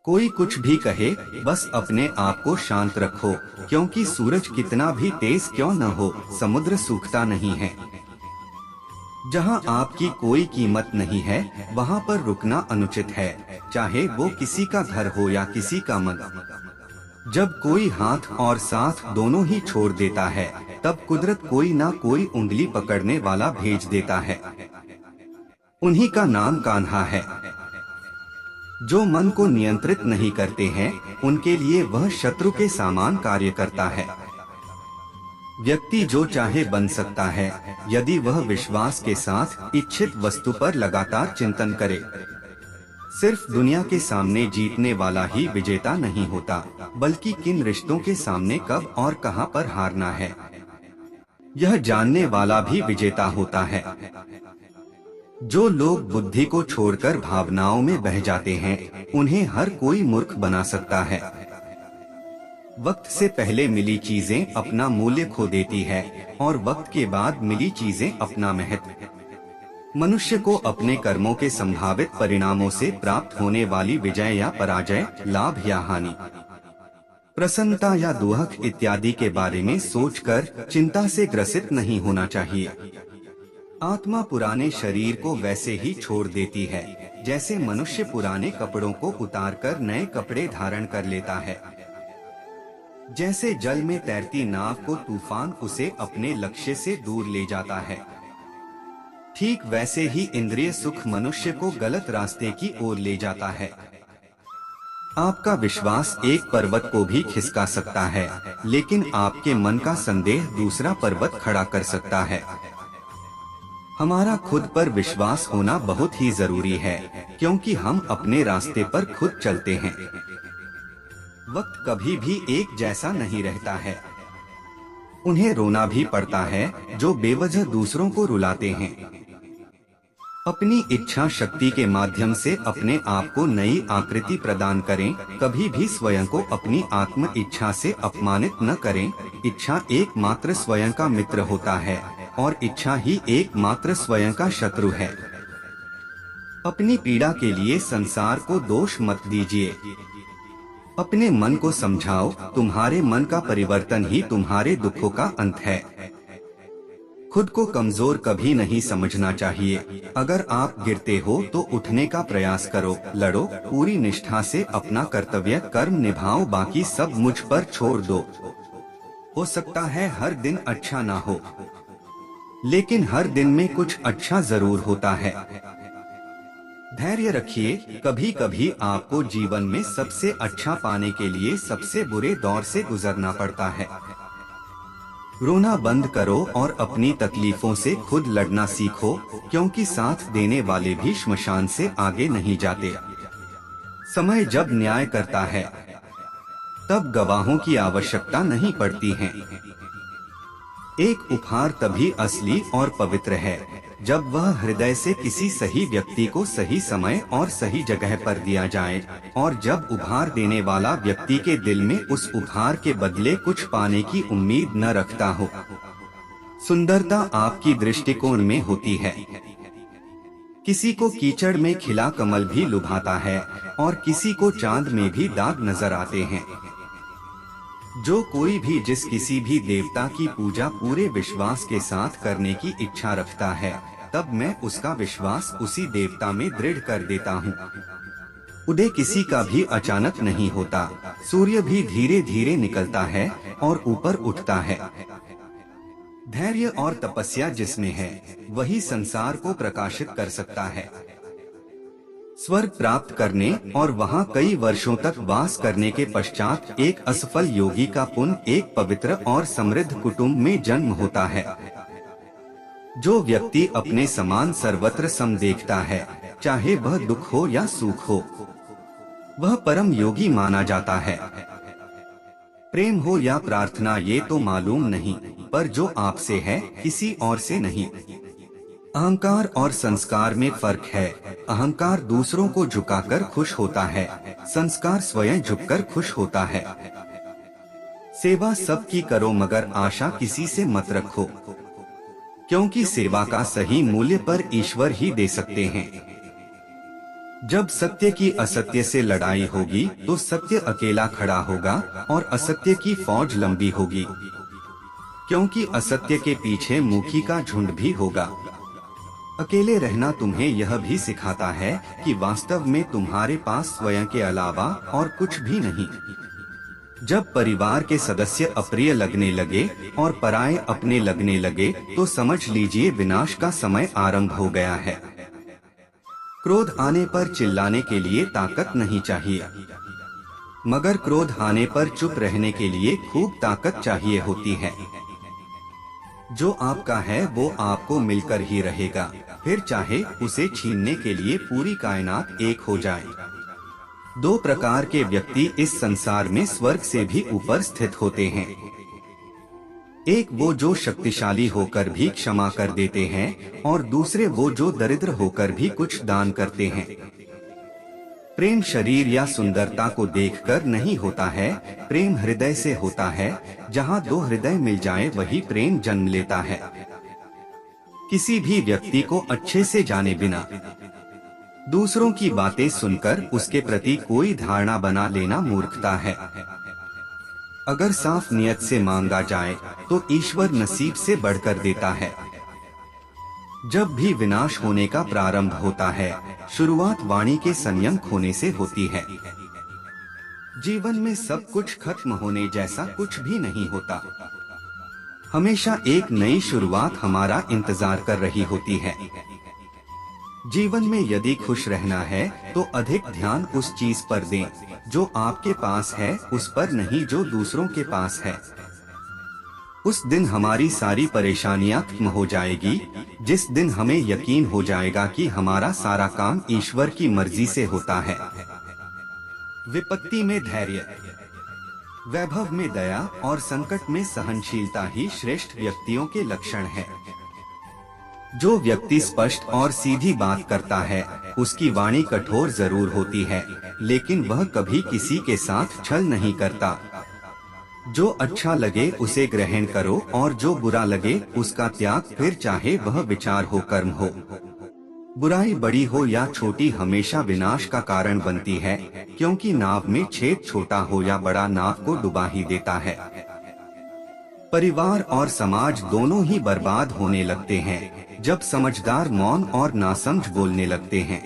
कोई कुछ भी कहे, बस अपने आप को शांत रखो, क्योंकि सूरज कितना भी तेज क्यों न हो, समुद्र सूखता नहीं है। जहाँ आपकी कोई कीमत नहीं है, वहाँ पर रुकना अनुचित है, चाहे वो किसी का घर हो या किसी का मन। जब कोई हाथ और साथ दोनों ही छोड़ देता है, तब कुदरत कोई ना कोई उंगली पकड़ने वाला भेज देता है। उन्हीं का नाम कान्हा है। जो मन को नियंत्रित नहीं करते हैं, उनके लिए वह शत्रु के समान कार्य करता है। व्यक्ति जो चाहे बन सकता है, यदि वह विश्वास के साथ इच्छित वस्तु पर लगातार चिंतन करे। सिर्फ दुनिया के सामने जीतने वाला ही विजेता नहीं होता, बल्कि किन रिश्तों के सामने कब और कहां पर हारना है, यह जानने वाला भी विजेता होता है। जो लोग बुद्धि को छोड़कर भावनाओं में बह जाते हैं, उन्हें हर कोई मूर्ख बना सकता है। वक्त से पहले मिली चीजें अपना मूल्य खो देती है, और वक्त के बाद मिली चीजें अपना महत्व। मनुष्य को अपने कर्मों के संभावित परिणामों से प्राप्त होने वाली विजय या पराजय, लाभ या हानि, प्रसन्नता या दुख इत्यादि के बारे में सोचकर चिंता से ग्रसित नहीं होना चाहिए। आत्मा पुराने शरीर को वैसे ही छोड़ देती है, जैसे मनुष्य पुराने कपड़ों को उतारकर नए कपड़े धारण कर लेता है। जैसे जल में तैरती नाव को तूफान उसे अपने लक्ष्य से दूर ले जाता है, ठीक वैसे ही इंद्रिय सुख मनुष्य को गलत रास्ते की ओर ले जाता है। आपका विश्वास एक पर्वत को भी खिसका सकता है, लेकिन आपके मन का संदेह दूसरा पर्वत खड़ा कर सकता है। हमारा खुद पर विश्वास होना बहुत ही जरूरी है, क्योंकि हम अपने रास्ते पर खुद चलते हैं। वक्त कभी भी एक जैसा नहीं रहता है। उन्हें रोना भी पड़ता है जो बेवजह दूसरों को रुलाते हैं। अपनी इच्छा शक्ति के माध्यम से अपने आप को नई आकृति प्रदान करें। कभी भी स्वयं को अपनी आत्म इच्छा से अपमानित न करें। इच्छा एकमात्र स्वयं का मित्र होता है, और इच्छा ही एकमात्र स्वयं का शत्रु है। अपनी पीड़ा के लिए संसार को दोष मत दीजिए। अपने मन को समझाओ, तुम्हारे मन का परिवर्तन ही तुम्हारे दुखों का अंत है। खुद को कमजोर कभी नहीं समझना चाहिए। अगर आप गिरते हो तो उठने का प्रयास करो, लड़ो, पूरी निष्ठा से अपना कर्तव्य कर्म निभाओ, बाकी सब मुझ पर छोड़ दो। हो सकता है हर दिन अच्छा ना हो, लेकिन हर दिन में कुछ अच्छा जरूर होता है। धैर्य रखिए, कभी कभी आपको जीवन में सबसे अच्छा पाने के लिए सबसे बुरे दौर से गुजरना पड़ता है। रोना बंद करो और अपनी तकलीफों से खुद लड़ना सीखो, क्योंकि साथ देने वाले भी श्मशान से आगे नहीं जाते। समय जब न्याय करता है, तब गवाहों की आवश्यकता नहीं पड़ती है। एक उपहार तभी असली और पवित्र है जब वह हृदय से किसी सही व्यक्ति को सही समय और सही जगह पर दिया जाए, और जब उपहार देने वाला व्यक्ति के दिल में उस उपहार के बदले कुछ पाने की उम्मीद न रखता हो। सुंदरता आपकी दृष्टिकोण में होती है। किसी को कीचड़ में खिला कमल भी लुभाता है, और किसी को चांद में भी दाग नजर आते हैं। जो कोई भी जिस किसी भी देवता की पूजा पूरे विश्वास के साथ करने की इच्छा रखता है, तब मैं उसका विश्वास उसी देवता में दृढ़ कर देता हूँ। उदय किसी का भी अचानक नहीं होता। सूर्य भी धीरे धीरे निकलता है और ऊपर उठता है। धैर्य और तपस्या जिसमें है, वही संसार को प्रकाशित कर सकता है। स्वर्ग प्राप्त करने और वहां कई वर्षों तक वास करने के पश्चात एक असफल योगी का पुण्य एक पवित्र और समृद्ध कुटुंब में जन्म होता है। जो व्यक्ति अपने समान सर्वत्र सम देखता है, चाहे वह दुख हो या सुख हो, वह परम योगी माना जाता है। प्रेम हो या प्रार्थना ये तो मालूम नहीं, पर जो आपसे है किसी और से नहीं। अहंकार और संस्कार में फर्क है। अहंकार दूसरों को झुकाकर खुश होता है, संस्कार स्वयं झुककर खुश होता है। सेवा सबकी करो, मगर आशा किसी से मत रखो, क्योंकि सेवा का सही मूल्य पर ईश्वर ही दे सकते हैं। जब सत्य की असत्य से लड़ाई होगी तो सत्य अकेला खड़ा होगा और असत्य की फौज लंबी होगी, क्योंकि असत्य के पीछे मुखी का झुंड भी होगा। अकेले रहना तुम्हें यह भी सिखाता है कि वास्तव में तुम्हारे पास स्वयं के अलावा और कुछ भी नहीं। जब परिवार के सदस्य अप्रिय लगने लगे और पराये अपने लगने लगे तो समझ लीजिए विनाश का समय आरंभ हो गया है। क्रोध आने पर चिल्लाने के लिए ताकत नहीं चाहिए, मगर क्रोध आने पर चुप रहने के लिए खूब ताकत चाहिए होती है। जो आपका है वो आपको मिलकर ही रहेगा, फिर चाहे उसे छीनने के लिए पूरी कायनात एक हो जाए। दो प्रकार के व्यक्ति इस संसार में स्वर्ग से भी ऊपर स्थित होते हैं। एक वो जो शक्तिशाली होकर भी क्षमा कर देते हैं और दूसरे वो जो दरिद्र होकर भी कुछ दान करते हैं। प्रेम शरीर या सुंदरता को देखकर नहीं होता है, प्रेम हृदय से होता है। जहाँ दो हृदय मिल जाए वही प्रेम जन्म लेता है। किसी भी व्यक्ति को अच्छे से जाने बिना दूसरों की बातें सुनकर उसके प्रति कोई धारणा बना लेना मूर्खता है। अगर साफ नियत से मांगा जाए तो ईश्वर नसीब से बढ़कर देता है। जब भी विनाश होने का प्रारंभ होता है, शुरुआत वाणी के संयम खोने से होती है। जीवन में सब कुछ खत्म होने जैसा कुछ भी नहीं होता। हमेशा एक नई शुरुआत हमारा इंतजार कर रही होती है। जीवन में यदि खुश रहना है तो अधिक ध्यान उस चीज पर दें जो आपके पास है, उस पर नहीं जो दूसरों के पास है। उस दिन हमारी सारी परेशानियां खत्म हो जाएगी, जिस दिन हमें यकीन हो जाएगा कि हमारा सारा काम ईश्वर की मर्जी से होता है। विपत्ति में धैर्य, वैभव में दया और संकट में सहनशीलता ही श्रेष्ठ व्यक्तियों के लक्षण है। जो व्यक्ति स्पष्ट और सीधी बात करता है उसकी वाणी कठोर जरूर होती है, लेकिन वह कभी किसी के साथ छल नहीं करता। जो अच्छा लगे उसे ग्रहण करो और जो बुरा लगे उसका त्याग, फिर चाहे वह विचार हो कर्म हो। बुराई बड़ी हो या छोटी हमेशा विनाश का कारण बनती है, क्योंकि नाव में छेद छोटा हो या बड़ा नाव को डुबा ही देता है। परिवार और समाज दोनों ही बर्बाद होने लगते हैं जब समझदार मौन और नासमझ बोलने लगते हैं।